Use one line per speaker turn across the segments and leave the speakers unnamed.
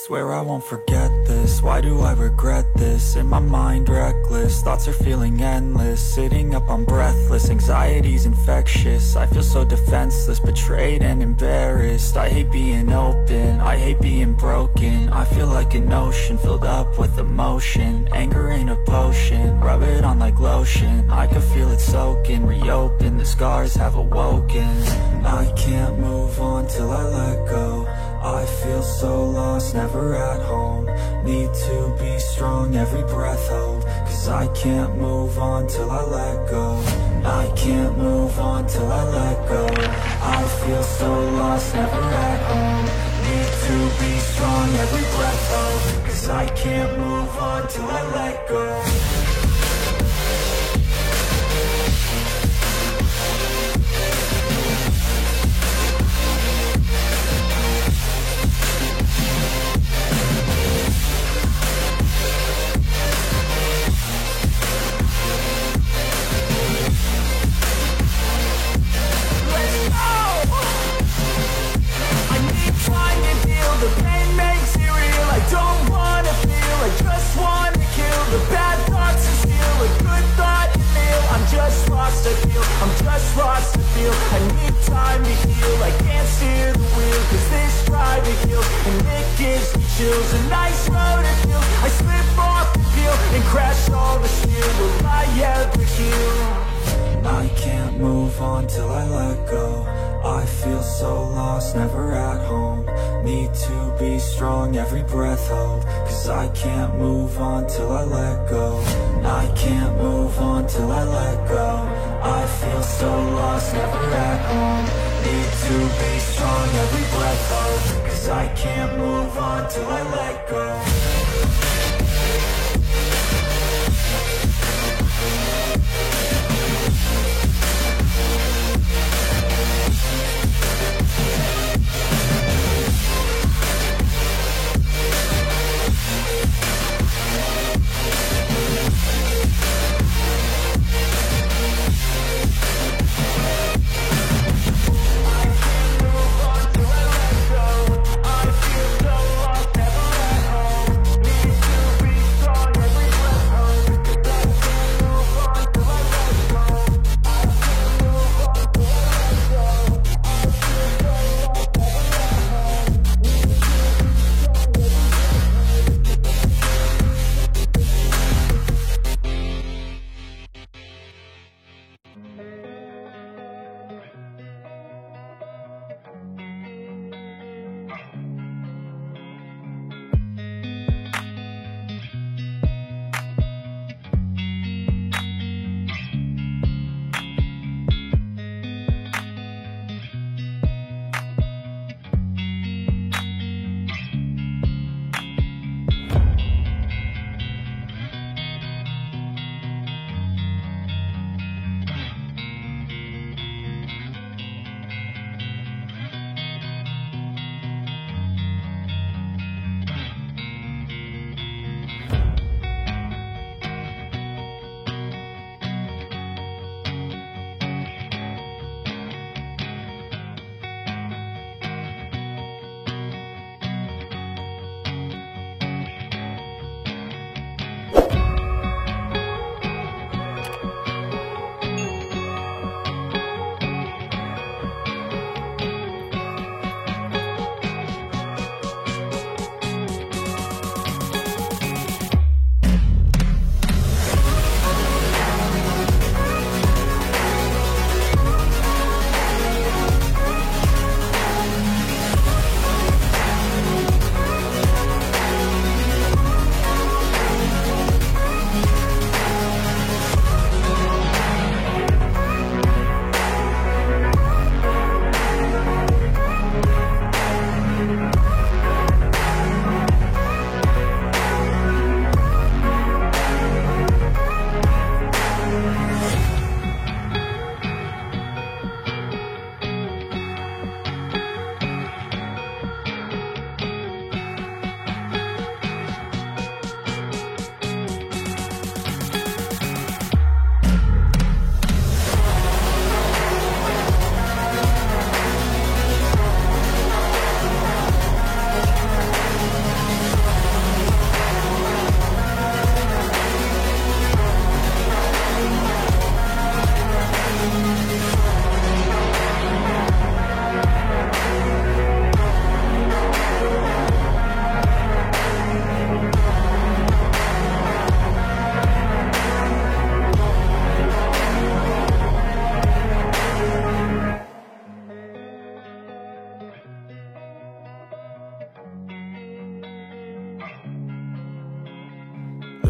Swear I won't forget this, why do I regret this? In my mind reckless, thoughts are feeling endless. Sitting up, I'm breathless, anxiety's infectious. I feel so defenseless, betrayed and embarrassed. I hate being open, I hate being broken. I feel like an ocean filled up with emotion. Anger ain't a potion, rub it on like lotion. I can feel it soaking, reopen, the scars have awoken. I can't move on till I let go. I feel so lost, never at home. Need to be strong, every breath hold. Cause I can't move on till I let go. I can't move on till I let go. I feel so lost, never at home. Need to be strong, every breath hold. Cause I can't move on till I let go.
The pain makes it real, I don't wanna feel, I just wanna kill the bad thoughts and steal a good thought and feel. I'm just lost, I feel, I'm just lost, I feel. I need time to heal, I can't steer the wheel. Cause this ride to heal, and it gives me chills. A nice road to feel, I slip off the peel and crash all the steel. Will I ever heal?
I can't move on till I let go. I feel so lost, never at home. Need to be strong, every breath hold. Cause I can't move on till I let go. I can't move on till I let go. I feel so lost, never at home. Need to be strong, every breath hold. Cause I can't move on till I let go.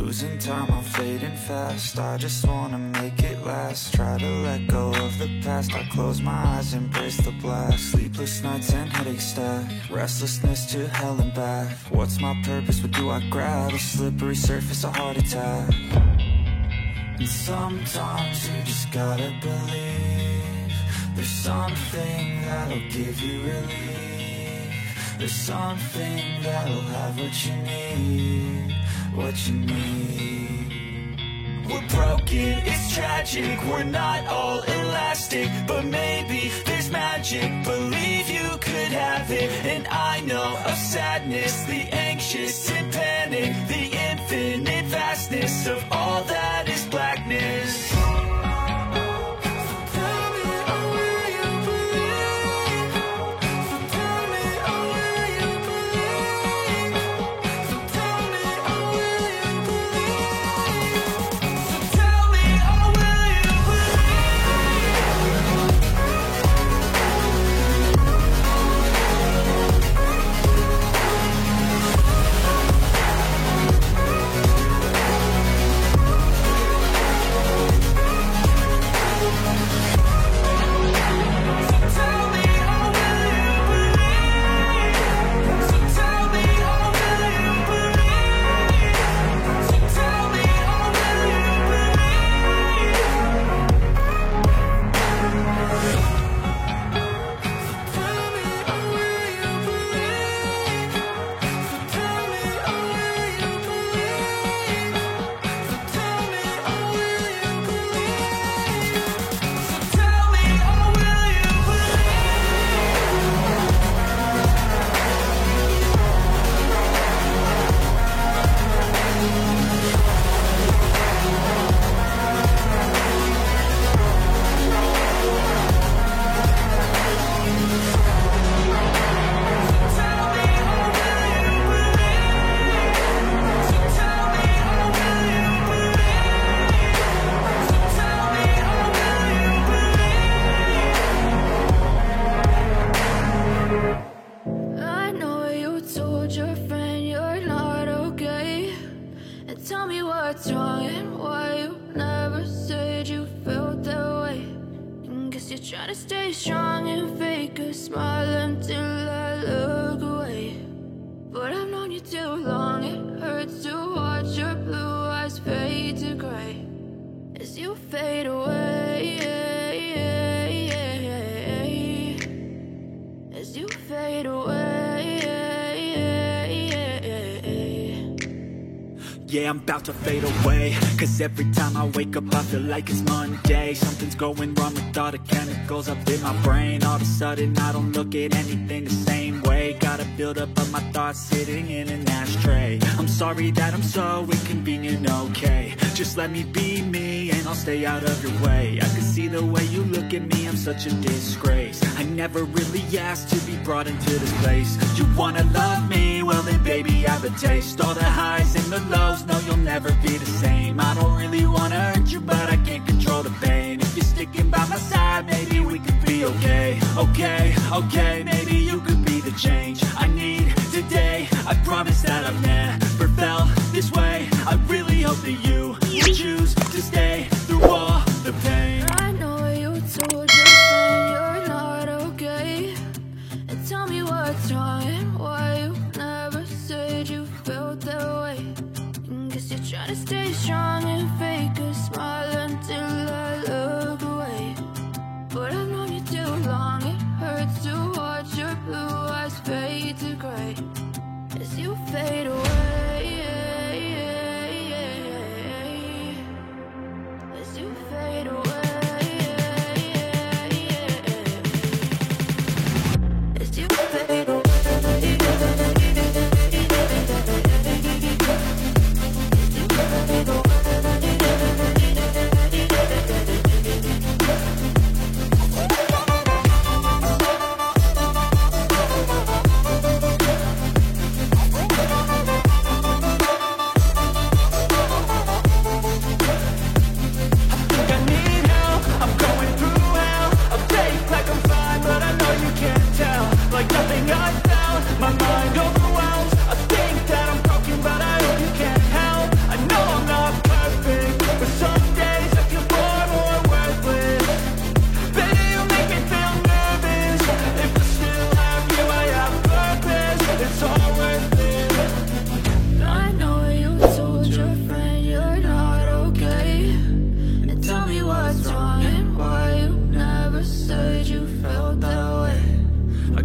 Losing time, I'm fading fast. I just wanna make it last. Try to let go of the past. I close my eyes, embrace the blast. Sleepless nights and headaches stack. Restlessness to hell and back. What's my purpose? What do I grab? A slippery surface, a heart attack. And sometimes you just gotta believe there's something that'll give you relief. There's something that'll have what you need. What you need. We're broken, it's tragic. We're not all elastic, but maybe there's magic. Believe you could have it. And I know of sadness, the anxious and panic, the infinite vastness of all that is blackness.
Try to stay strong and fake a smile until I look away. But I've known you too long, it hurts to watch your blue eyes fade to gray as you fade away, as you fade away.
Yeah, I'm about to fade away, cause every time I wake up I feel like it's Monday. Something's going wrong with all the chemicals up in my brain. All of a sudden I don't look at anything the same way. Gotta build up of my thoughts sitting in an ashtray. I'm sorry that I'm so inconvenient, okay. Just let me be me and I'll stay out of your way. I can see the way you look at me, I'm such a disgrace. I never really asked to be brought into this place. You wanna love me? Well then baby I have a taste. All the highs and the lows, no you'll never be the same. I don't really wanna hurt you but I can't control the pain. If you're sticking by my side, maybe we could be okay. Okay, maybe you could be the change I need today. I promise that I've never felt this way. I really hope that you choose to stay through all the pain.
I know you told your friend you're not okay, and tell me what's wrong and why you never said you felt that way. Guess you're trying to stay strong and fake a smile until I look away. But I've known you too long, it hurts to watch your blue eyes fade to gray as you fade away, as you fade away. As you fade away.
Like nothing else.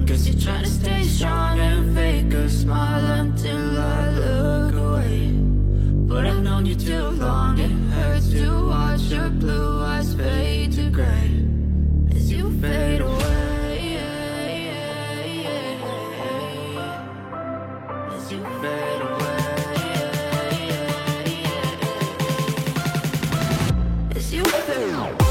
Guess you're trying to stay strong and fake a smile until I look away. But I've known you too long, it hurts to watch your blue eyes fade to gray as you fade away, as you fade away, as you fade away.